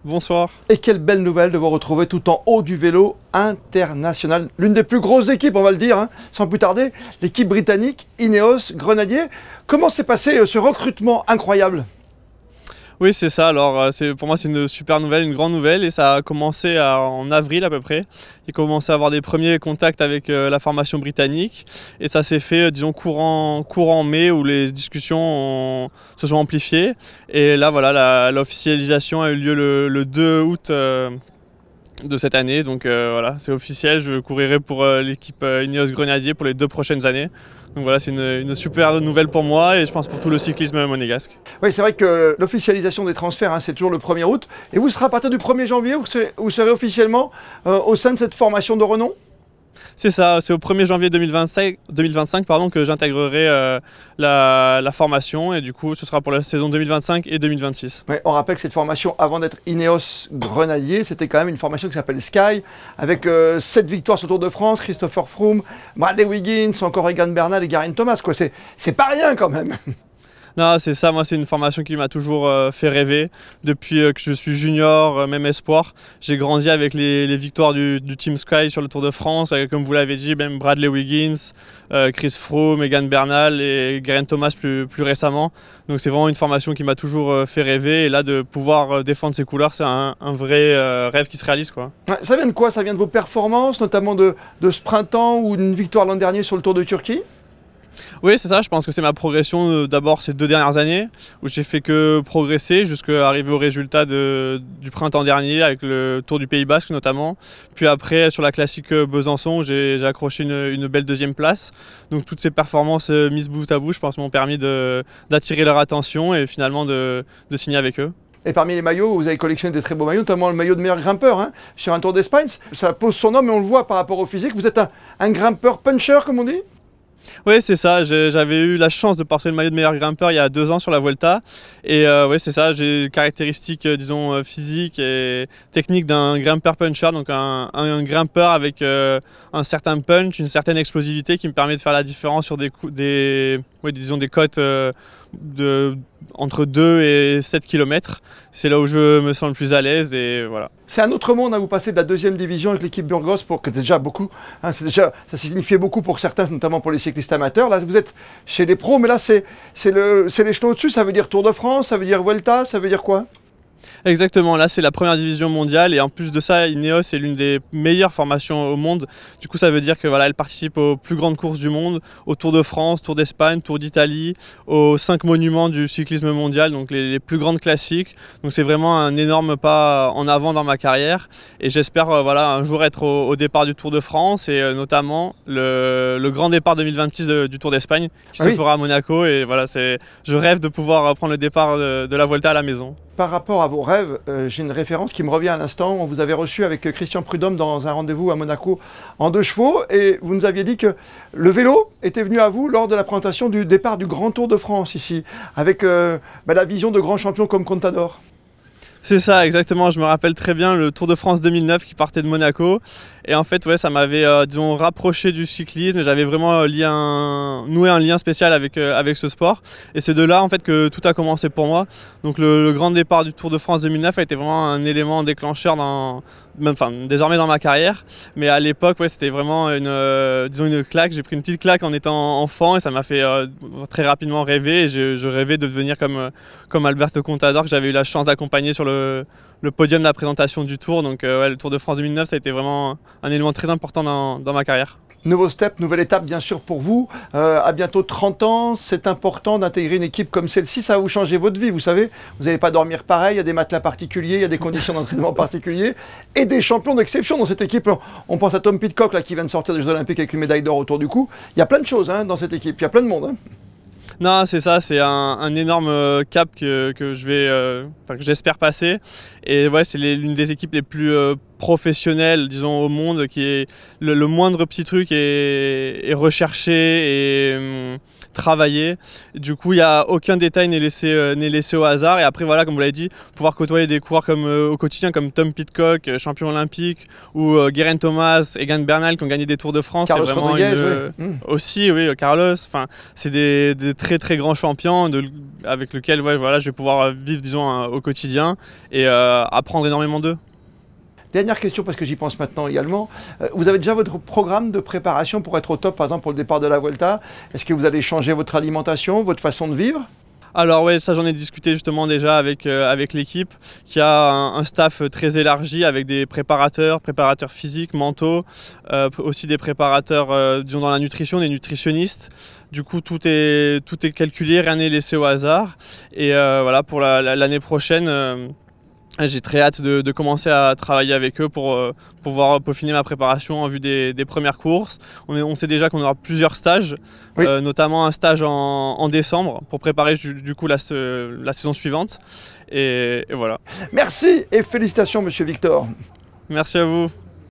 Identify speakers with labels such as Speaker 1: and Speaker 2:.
Speaker 1: Bonsoir.
Speaker 2: Et quelle belle nouvelle de vous retrouver tout en haut du vélo international. L'une des plus grosses équipes, on va le dire, sans plus tarder, l'équipe britannique Ineos Grenadier. Comment s'est passé ce recrutement incroyable?
Speaker 1: Oui, c'est ça. Alors, pour moi, c'est une super nouvelle, une grande nouvelle. Et ça a commencé en avril à peu près. J'ai commencé à avoir des premiers contacts avec la formation britannique. Et ça s'est fait, disons, courant mai, où les discussions se sont amplifiées. Et là, voilà, l'officialisation a eu lieu le 2 août de cette année. Donc voilà, c'est officiel. Je courirai pour l'équipe Ineos Grenadier pour les 2 prochaines années. Donc voilà, c'est une super nouvelle pour moi et je pense pour tout le cyclisme monégasque.
Speaker 2: Oui, c'est vrai que l'officialisation des transferts, c'est toujours le 1er août. Et vous serez à partir du 1er janvier, vous serez officiellement au sein de cette formation de renom?
Speaker 1: C'est ça, c'est au 1er janvier 2025 que j'intégrerai la formation et du coup ce sera pour la saison 2025 et 2026.
Speaker 2: Ouais, on rappelle que cette formation, avant d'être Ineos Grenadier, c'était quand même une formation qui s'appelle Sky, avec 7 victoires sur le Tour de France, Christopher Froome, Bradley Wiggins, encore Egan Bernal et Geraint Thomas. C'est pas rien quand même.
Speaker 1: Non, c'est ça, moi c'est une formation qui m'a toujours fait rêver. Depuis que je suis junior, même espoir, j'ai grandi avec les victoires du Team Sky sur le Tour de France, avec, comme vous l'avez dit, même Bradley Wiggins, Chris Froome, Egan Bernal et Geraint Thomas plus récemment. Donc c'est vraiment une formation qui m'a toujours fait rêver et là de pouvoir défendre ses couleurs, c'est un vrai rêve qui se réalise, quoi.
Speaker 2: Ça vient de quoi? Ça vient de vos performances, notamment de ce printemps ou d'une victoire l'an dernier sur le Tour de Turquie?
Speaker 1: Oui, c'est ça, je pense que c'est ma progression d'abord ces 2 dernières années où j'ai fait que progresser jusqu'à arriver au résultat du printemps dernier avec le Tour du Pays Basque notamment. Puis après sur la classique Besançon, j'ai accroché une belle 2e place. Donc toutes ces performances mises bout à bout, je pense, m'ont permis d'attirer leur attention et finalement de signer avec eux.
Speaker 2: Et parmi les maillots, vous avez collectionné des très beaux maillots, notamment le maillot de meilleur grimpeur sur un Tour d'Espagne. Ça pose son nom, mais on le voit par rapport au physique. Vous êtes un grimpeur puncher, comme on dit?
Speaker 1: Oui, c'est ça. J'avais eu la chance de porter le maillot de meilleur grimpeur il y a 2 ans sur la Vuelta. Et oui, c'est ça. J'ai des caractéristiques, disons, physiques et techniques d'un grimpeur puncher. Donc un grimpeur avec un certain punch, une certaine explosivité qui me permet de faire la différence sur disons des côtes entre 2 et 7 km. C'est là où je me sens le plus à l'aise et voilà.
Speaker 2: C'est un autre monde, vous passez de la 2e division avec l'équipe Burgos, que c'est déjà beaucoup, ça signifiait beaucoup pour certains, notamment pour les cyclistes amateurs. Là, vous êtes chez les pros, mais là, c'est l'échelon au-dessus, ça veut dire Tour de France, ça veut dire Vuelta, ça veut dire quoi?
Speaker 1: Exactement, là c'est la 1re division mondiale et en plus de ça, Ineos est l'une des meilleures formations au monde. Du coup ça veut dire que voilà, elle participe aux plus grandes courses du monde, au Tour de France, Tour d'Espagne, Tour d'Italie, aux 5 monuments du cyclisme mondial, donc les plus grandes classiques. Donc c'est vraiment un énorme pas en avant dans ma carrière et j'espère voilà, un jour être au départ du Tour de France et notamment le grand départ 2026 du Tour d'Espagne qui se fera à Monaco et voilà, je rêve de pouvoir prendre le départ de la Vuelta à la maison.
Speaker 2: Par rapport à vos rêves, j'ai une référence qui me revient à l'instant. On vous avait reçu avec Christian Prudhomme dans un rendez-vous à Monaco en 2 chevaux et vous nous aviez dit que le vélo était venu à vous lors de la présentation du départ du Grand Tour de France ici, avec la vision de grands champions comme Contador.
Speaker 1: C'est ça, exactement. Je me rappelle très bien le Tour de France 2009 qui partait de Monaco. Et en fait, ouais, ça m'avait, disons, rapproché du cyclisme. J'avais vraiment noué un lien spécial avec ce sport. Et c'est de là, en fait, que tout a commencé pour moi. Donc le grand départ du Tour de France 2009 a été vraiment un élément déclencheur désormais dans ma carrière. Mais à l'époque, ouais, c'était vraiment une claque. J'ai pris une petite claque en étant enfant et ça m'a fait très rapidement rêver. Et je rêvais de devenir comme Alberto Contador, que j'avais eu la chance d'accompagner sur le podium de la présentation du Tour. Donc ouais, le Tour de France 2009, ça a été vraiment un élément très important dans ma carrière.
Speaker 2: Nouveau step, nouvelle étape bien sûr pour vous. À bientôt 30 ans, c'est important d'intégrer une équipe comme celle-ci. Ça va vous changer votre vie, vous savez. Vous n'allez pas dormir pareil, il y a des matelas particuliers, il y a des conditions d'entraînement particulières et des champions d'exception dans cette équipe. On pense à Tom Pidcock là, qui vient de sortir des Jeux Olympiques avec une médaille d'or autour du cou. Il y a plein de choses dans cette équipe, il y a plein de monde.
Speaker 1: Non, c'est ça, c'est un énorme cap que j'espère passer. Et ouais, c'est l'une des équipes les plus professionnel, disons, au monde, qui est le moindre petit truc est recherché et travaillé. Du coup, il n'y a aucun détail n'est laissé au hasard. Et après, voilà, comme vous l'avez dit, pouvoir côtoyer des coureurs comme, au quotidien comme Tom Pidcock, champion olympique, ou Geraint Thomas, Egan Bernal qui ont gagné des Tours de France.
Speaker 2: Carlos Rodriguez,
Speaker 1: aussi, oui, Carlos. Enfin, c'est des très très grands champions avec lesquels voilà, je vais pouvoir vivre, disons, au quotidien et apprendre énormément d'eux.
Speaker 2: Dernière question, parce que j'y pense maintenant également. Vous avez déjà votre programme de préparation pour être au top, par exemple pour le départ de la Vuelta? Est-ce que vous allez changer votre alimentation, votre façon de vivre?
Speaker 1: Alors ouais, ça j'en ai discuté justement déjà avec l'équipe qui a un staff très élargi avec des préparateurs physiques, mentaux, aussi des préparateurs disons dans la nutrition, des nutritionnistes. Du coup tout est calculé, rien n'est laissé au hasard. Et voilà, pour l'année prochaine, j'ai très hâte de commencer à travailler avec eux pour pouvoir peaufiner ma préparation en vue des premières courses. On sait déjà qu'on aura plusieurs stages, oui. Notamment un stage en décembre pour préparer du coup la saison suivante. Et voilà.
Speaker 2: Merci et félicitations Monsieur Victor.
Speaker 1: Merci à vous.